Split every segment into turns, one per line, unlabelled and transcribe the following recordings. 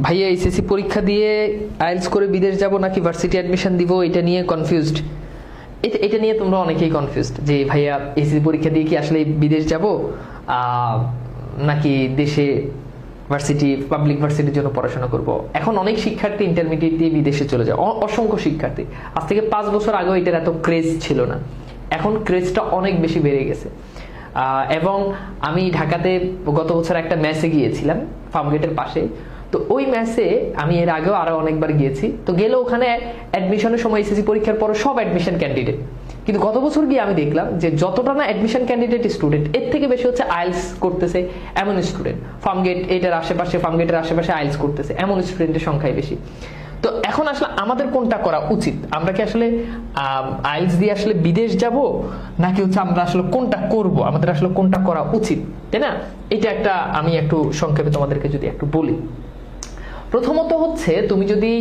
ভাইয়া এইচএসসি পরীক্ষা দিয়ে আইএলটিএস করে বিদেশ যাব নাকি ভার্সিটি অ্যাডমিশন দিব, এটা নিয়ে কনফিউজড। এটা নিয়ে তোমরা অনেকেই কনফিউজড যে ভাইয়া এইচএসসি পরীক্ষা দিয়ে কি আসলে বিদেশ যাব নাকি দেশে ভার্সিটি পাবলিক ভার্সিটির জন্য পড়াশোনা করব। এখন অনেক শিক্ষার্থী ইন্টারমিডিয়েট দিয়ে বিদেশে চলে যায়, অসংখ্য শিক্ষার্থী। আজ থেকে 5 বছর আগেও এটার এত ক্রেজ ছিল না, এখন ক্রেজটা অনেক বেশি বেড়ে গেছে। এবং আমি ঢাকাতে গত বছর একটা ম্যাচে গিয়েছিলাম ফার্মগেটের পাশে। তো ওই ম্যাচে আমি এর আগেও আরো অনেকবার গিয়েছি। তো গেলে ওখানে অ্যাডমিশনের সময় এসএসসি পরীক্ষার পর সব অ্যাডমিশন ক্যান্ডিডেট, কিন্তু গত বছর গিয়ে আমি দেখলাম যে যতটা না অ্যাডমিশন ক্যান্ডিডেট স্টুডেন্ট, এর থেকে বেশি হচ্ছে আইএলটিএস করতেছে এমন স্টুডেন্ট। ফার্মগেটের আশেপাশে আইএলটিএস করতেছে এমন স্টুডেন্টের সংখ্যাই বেশি। তো এখন আসলে আমাদের কোনটা করা উচিত? আমরা কি আসলে আইএলটিএস দিয়ে আসলে বিদেশ যাব নাকি হচ্ছে আমরা আসলে কোনটা করব, আমাদের আসলে কোনটা করা উচিত, তাই না? এটা একটা আমি একটু সংক্ষেপে তোমাদেরকে যদি একটু বলি। প্রথমত হচ্ছে তুমি যদি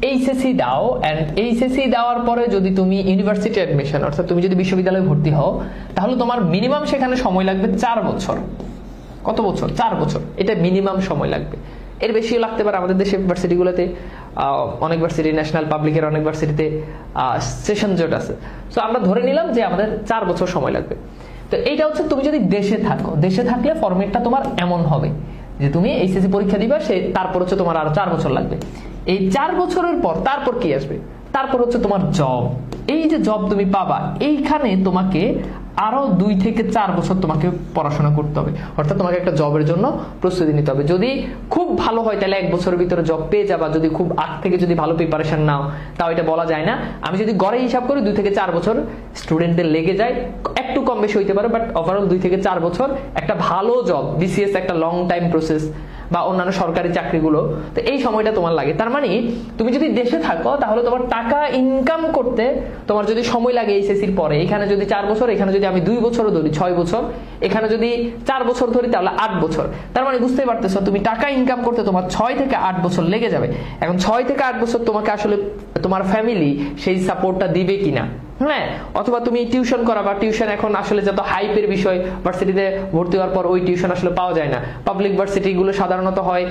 এইচএসসি দাও, এন্ড এইচএসসি দেওয়ার পরে যদি তুমি ইউনিভার্সিটি অ্যাডমিশন অর্থাৎ তুমি যদি বিশ্ববিদ্যালয়ে ভর্তি হও, তাহলে তোমার মিনিমাম সেখানে সময় লাগবে 4 বছর। কত বছর? 4 বছর। এটা মিনিমাম সময় লাগবে, এর বেশিও লাগতে পারে। আমাদের দেশে ভার্সিটিগুলোতে অনেক ভার্সিটি, ন্যাশনাল পাবলিকের অনেক ভার্সিটিতে সেশন জট আছে। সো আমরা ধরে নিলাম যে আমাদের 4 বছর সময় লাগবে। তো এইটা হচ্ছে তুমি যদি দেশে থাকো, দেশে থাকলে ফরম্যাটটা তোমার এমন হবে যে তুমি এইচএসসি পরীক্ষা দিবা, তারপর হচ্ছে তোমার আরো 4 বছর লাগবে। এই 4 বছরের পর তারপর কি আসবে? তারপর হচ্ছে তোমার জব। এই যে জব তুমি পাবা, এইখানে তোমাকে আরো 2 থেকে 4 বছর তোমাকে পড়াশোনা করতে হবে, অর্থাৎ তোমাকে একটা জবের জন্য প্রস্তুতি নিতে হবে। যদি খুব ভালো হয় তাহলে 1 বছরের ভিতরে জব পেয়ে যাবা, যদি খুব আগ থেকে যদি ভালো প্রিপারেশন নাও তাও এটা বলা যায় না। আমি যদি গড়ে হিসাব করি 2 থেকে 4 বছর স্টুডেন্টদের লেগে যায়, একটু কম বেশি হইতে পারে, বাট ওভারঅল 2 থেকে 4 বছর একটা ভালো জব। বিসিএস একটা লং টাইম প্রসেস, বা অন্যান্য সরকারি চাকরিগুলো, তো এই সময়টা তোমার লাগে। তার মানে তুমি যদি দেশে থাকো তাহলে তোমার টাকা ইনকাম করতে তোমার যদি সময় লাগে এইচএসসির পরে, এখানে যদি 4 বছর, এখানে যদি আমি 2 বছরও ধরি 6 বছর, এখানে যদি 4 বছর ধরি তাহলে 8 বছর। তার মানে বুঝতেই পারতেছো তুমি টাকা ইনকাম করতে তোমার 6 থেকে 8 বছর লেগে যাবে। এখন 6 থেকে 8 বছর তোমাকে আসলে তোমার ফ্যামিলি সেই সাপোর্টটা দিবে কিনা, হ্যাঁ, অথবা তুমি টিউশন করাবা। টিউশন এখন আসলে যত হাইপের বিষয়, ভার্সিটিতে ভর্তি হওয়ার পর ওই টিউশন আসলে পাওয়া যায় না। পাবলিক ভার্সিটি গুলো সাধারণত হয়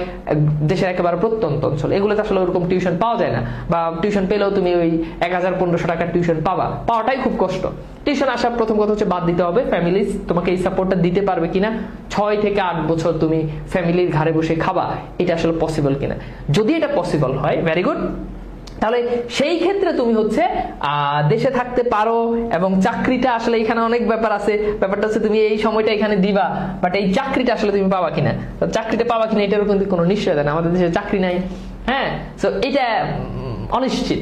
দেশের একেবারে প্রত্যন্ত অঞ্চল, এগুলোতে আসলে ওরকম টিউশন পাওয়া যায় না, বা টিউশন পেলেও তুমি ওই 1000-1500 টাকার টিউশন পাওয়াটাই খুব কষ্ট। টিউশন আসার প্রথম কথা হচ্ছে বাদ দিতে হবে, ফ্যামিলি তোমাকে এই সাপোর্টটা দিতে পারবে কিনা। 6 থেকে 8 বছর তুমি ফ্যামিলির ঘাড়ে বসে খাবা, এটা আসলে পসিবল কিনা। যদি এটা পসিবল হয়, ভেরি গুড, তাহলে সেই ক্ষেত্রে তুমি হচ্ছে দেশে থাকতে পারো। এবং চাকরিটা আসলে এখানে অনেক ব্যাপার আছে, ব্যাপারটা হচ্ছে তুমি এই সময়টা এখানে দিবা, বাট এই চাকরিটা আসলে তুমি পাবা কিনা, চাকরিটা পাবা কিনা এটারও কিন্তু কোনো নিশ্চয়তা নেই। আমাদের দেশে চাকরি নাই, হ্যাঁ, তো এটা অনিশ্চিত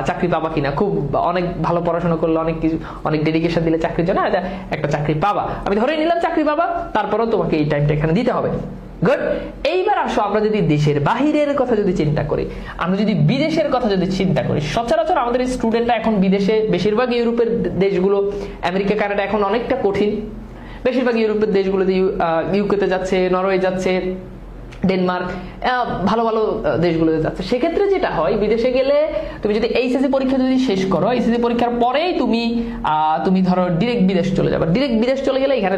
চাকরি পাবা কিনা। খুব অনেক ভালো পড়াশোনা করলে, অনেক কিছু, অনেক ডেডিকেশন দিলে চাকরির জন্য একটা চাকরি পাবা। আমি ধরে নিলাম চাকরি পাবা, তারপরেও তোমাকে এই টাইমটা এখানে দিতে হবে। গুড। এইবার আসো আমরা যদি দেশের বাহিরের কথা যদি চিন্তা করি, আমরা যদি বিদেশের কথা যদি চিন্তা করি, সচরাচর আমাদের স্টুডেন্টরা এখন বিদেশে, বেশিরভাগ ইউরোপের দেশগুলো, আমেরিকা, কানাডা এখন অনেকটা কঠিন। বেশিরভাগ ইউরোপের দেশগুলোতে ইউকেতে যাচ্ছে, নরওয়ে যাচ্ছে, ডেনমার্ক, ভালো ভালো দেশগুলোতে যাচ্ছে। সেক্ষেত্রে যেটা হয়, বিদেশে গেলে তুমি যদি এইচএসসি পরীক্ষা যদি শেষ করো, এইচএসসি পরীক্ষার পরেই তুমি ধরো ডিরেক্ট বিদেশ চলে যাবে। ডিরেক্ট বিদেশ চলে গেলে এখানে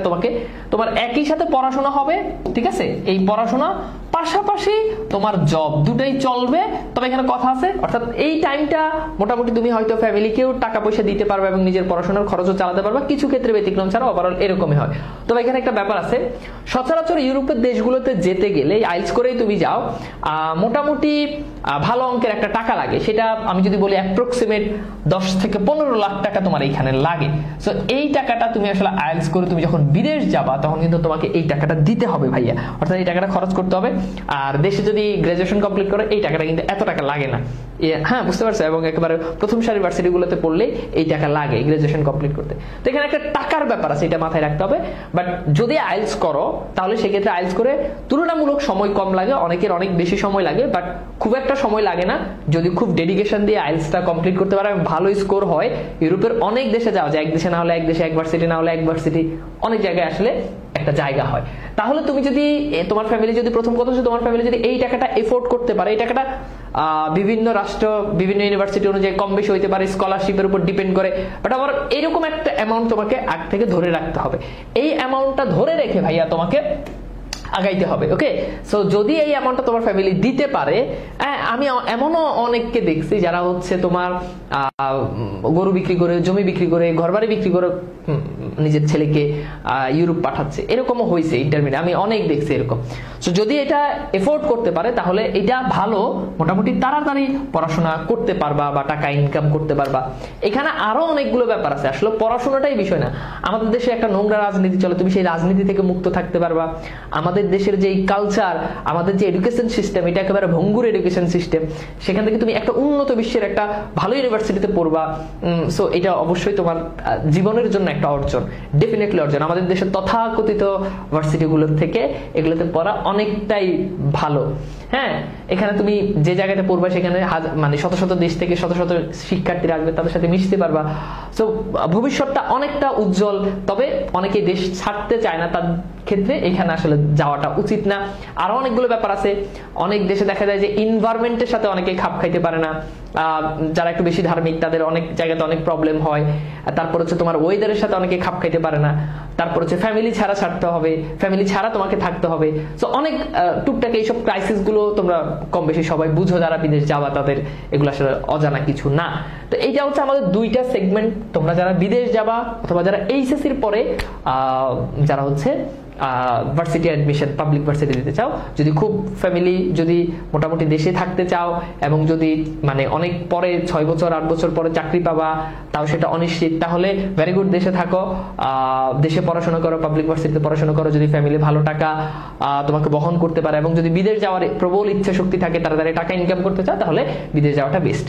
তোমার একই সাথে পড়াশোনা হবে, ঠিক আছে? এই পড়াশোনা পাশাপাশি তোমার জব, দুটোই চলবে। তবে এখানে কথা আছে, অর্থাৎ এই টাইমটা মোটামুটি তুমি হয়তো ফ্যামিলিকেও টাকা পয়সা দিতে পারবে এবং নিজের পড়াশোনার খরচও চালাতে পারবে, কিছু ক্ষেত্রে ব্যতিক্রম ছাড়া ওভারঅল এরকমই হয়। তবে এখানে একটা ব্যাপার আছে, সচরাচর ইউরোপের দেশগুলোতে যেতে গেলে আইএলটিএস করেই তুমি যাও, মোটামুটি ভালো অঙ্কের একটা টাকা লাগে। সেটা আমি যদি বলি অ্যাপ্রক্সিমেট 10 থেকে 15 লাখ টাকা তোমার এইখানে লাগে। সো এই টাকাটা তুমি আসলে আইএলটিএস করে তুমি যখন বিদেশ যাবা, তখন কিন্তু তোমাকে এই টাকাটা দিতে হবে ভাইয়া, অর্থাৎ এই টাকাটা খরচ করতে হবে। আর দেশে যদি গ্রাজুয়েশন কমপ্লিট করে, এই টাকাটা কিন্তু এত টাকা লাগে না, হ্যাঁ, বুঝতে পারছো? এবং একেবারে প্রথম সারি ভার্সিটিগুলোতে পড়লে এই টাকা লাগে গ্রাজুয়েশন কমপ্লিট করতে। তো এখানে একটা টাকার ব্যাপার আছে, এটা মাথায় রাখতে হবে। বাট যদি আইএলটিএস করো, তাহলে সেক্ষেত্রে আইএলটিএস করে তুলনামূলক সময় কম লাগে, অনেকের অনেক বেশি সময় লাগে, বাট খুব একটা সময় লাগে না। যদি খুব ডেডিকেশন দিয়ে আইএলটিএসটা কমপ্লিট করতে পারে, ভালো স্কোর হয়, ইউরোপের অনেক দেশে যাওয়া যায়। এক দেশে না হলে এক দেশে, এক ভার্সিটি না হলে এক ভার্সিটি, অনেক জায়গায় আসলে একটা জায়গা হয়। তাহলে তুমি যদি তোমার ফ্যামিলি যদি, প্রথম কথা হচ্ছে তোমার ফ্যামিলি যদি এই টাকাটা এফোর্ড করতে পারে, এই টাকাটা বিভিন্ন রাষ্ট্র, বিভিন্ন ইউনিভার্সিটি অনুযায়ী কম বেশি হইতে পারে, স্কলারশিপের উপর ডিপেন্ড করে, বাট আমার এরকম একটা অ্যামাউন্ট তোমাকে আগ থেকে ধরে রাখতে হবে। এই অ্যামাউন্টটা ধরে রেখে ভাইয়া তোমাকে আগাইতে হবে। ওকে, সো যদি এই অ্যামাউন্টটা তোমার ফ্যামিলি দিতে পারে, আমি এমনও অনেককে দেখছি যারা হচ্ছে তোমার গরু বিক্রি করে, জমি বিক্রি করে, ঘরবাড়ি বিক্রি করে নিজের ছেলেকে ইউরোপ পাঠাচ্ছে, এরকমও হয়েছে ইন্টারমিডিয়েট, আমি অনেক দেখছি এরকম। সো যদি এটা এফোর্ড করতে পারে তাহলে এটা ভালো, মোটামুটি তাড়াতাড়ি পড়াশোনা করতে পারবা বা টাকা ইনকাম করতে পারবা। এখানে আরো অনেকগুলো ব্যাপার আছে, আসলে পড়াশোনাটাই বিষয় না। আমাদের দেশে একটা নোংরা রাজনীতি চলে, তুমি সেই রাজনীতি থেকে মুক্ত থাকতে পারবা। আমাদের দেশের যে কালচার, আমাদের যে এডুকেশন সিস্টেম, এটা একেবারে ভঙ্গুর এডুকেশন সিস্টেম, সেখান থেকে তুমি একটা উন্নত বিশ্বের একটা ভালো ইউনিভার্সিটিতে পড়বা। সো এটা অবশ্যই তোমার জীবনের জন্য একটা অর্জন, ডেফিনেটলি অর্জন। আমাদের দেশের তথাকথিত ভার্সিটিগুলোর থেকে এগুলোতে পড়া অনেকটাই ভালো। হ্যাঁ, এখানে তুমি যে জায়গাতে পড়বা সেখানে মানে শত শত দেশ থেকে শত শত শিক্ষার্থীরা আসবে, তাদের সাথে মিশতে পারবা। সো ভবিষ্যৎটা অনেকটা উজ্জ্বল। তবে অনেকে দেশ ছাড়তে চায় না, তার ক্ষেত্রে এখানে আসলে যাওয়াটা উচিত না। আরো অনেকগুলো ব্যাপার আছে। অনেক দেশে দেখা যায় যে এনভায়রনমেন্টের সাথে অনেকে খাপ খাইতে পারে না, যারা একটু বেশি ধার্মিক তাদের অনেক জায়গাতে অনেক প্রবলেম হয়। তারপর হচ্ছে তোমার ওয়েদারের সাথে অনেকে খাপ খাইতে পারে না। তারপর হচ্ছে ফ্যামিলি ছাড়া ছাড়তে হবে, ফ্যামিলি ছাড়া তোমাকে থাকতে হবে। সো অনেক টুকটাক এইসব ক্রাইসিস গুলো তোমরা কম বেশি সবাই বুঝো যারা বিদেশ যাবা, তাদের এগুলো আসলে অজানা কিছু না। তো এইটা হচ্ছে আমাদের দুইটা সেগমেন্ট। তোমরা যারা বিদেশ যাবা অথবা যারা এইচএসসির পরে যারা হচ্ছে ভার্সিটি অ্যাডমিশন, পাবলিক ভার্সিটি দিতে চাও, যদি খুব ফ্যামিলি যদি মোটামুটি দেশে থাকতে চাও এবং যদি মানে অনেক পরে 6 বছর 8 বছর পরে চাকরি পাবা, তাও সেটা অনিশ্চিত, তাহলে ভেরি গুড, দেশে থাকো, দেশে পড়াশোনা করো, পাবলিক ভার্সিটিতে পড়াশোনা করো। যদি ফ্যামিলি ভালো টাকা তোমাকে বহন করতে পারে এবং যদি বিদেশ যাওয়ার প্রবল ইচ্ছা শক্তি থাকে, তাড়াতাড়ি টাকা ইনকাম করতে চাও, তাহলে বিদেশ যাওয়াটা বেস্ট।